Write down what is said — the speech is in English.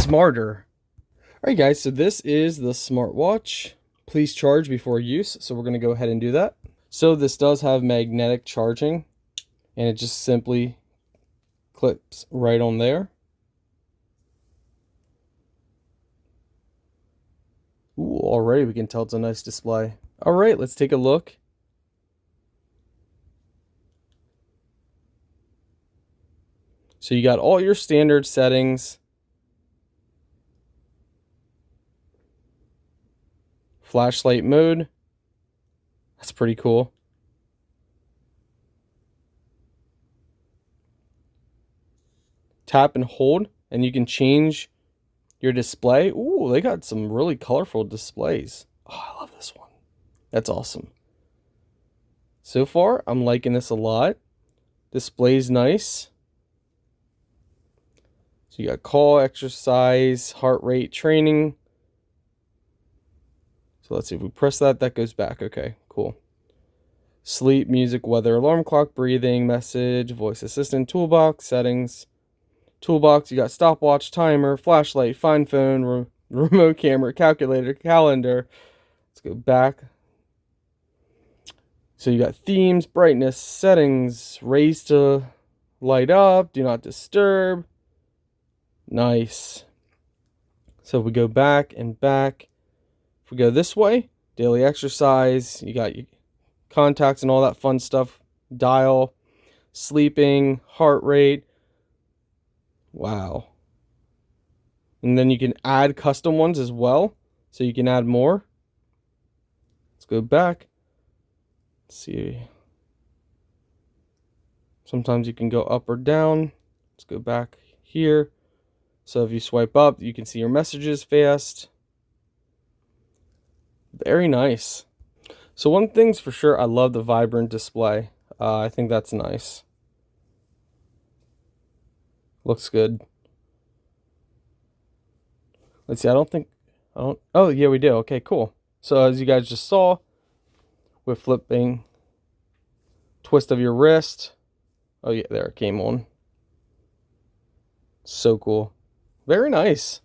smarter. Alright guys, so this is the smartwatch. Please charge before use, so we're going to go ahead and do that. So this does have magnetic charging, and it just simply clips right on there. Ooh, already we can tell it's a nice display. Alright, let's take a look. So you got all your standard settings. Flashlight mode. That's pretty cool. Tap and hold, and you can change your display. Ooh, they got some really colorful displays. Oh, I love this one. That's awesome. So far, I'm liking this a lot. Display's nice. So you got call, exercise, heart rate, training. So let's see if we press that, that goes back. Okay, cool. Sleep, music, weather, alarm clock, breathing, message, voice assistant, toolbox, settings. Toolbox, you got stopwatch, timer, flashlight, find phone, remote camera, calculator, calendar. Let's go back. So you got themes, brightness, settings, raise to light up, do not disturb. Nice. So if we go back and back, if we go this way, daily exercise, you got your contacts and all that fun stuff, dial, sleeping, heart rate. Wow. And then you can add custom ones as well, so you can add more. Let's go back. Let's see. Sometimes you can go up or down. Let's go back here. So if you swipe up, you can see your messages fast. Very nice. So one thing's for sure, I love the vibrant display. I think that's nice. Looks good. Let's see, oh yeah, we do. Okay, cool. So as you guys just saw, with flipping, twist of your wrist. Oh yeah, there it came on. So cool. Very nice.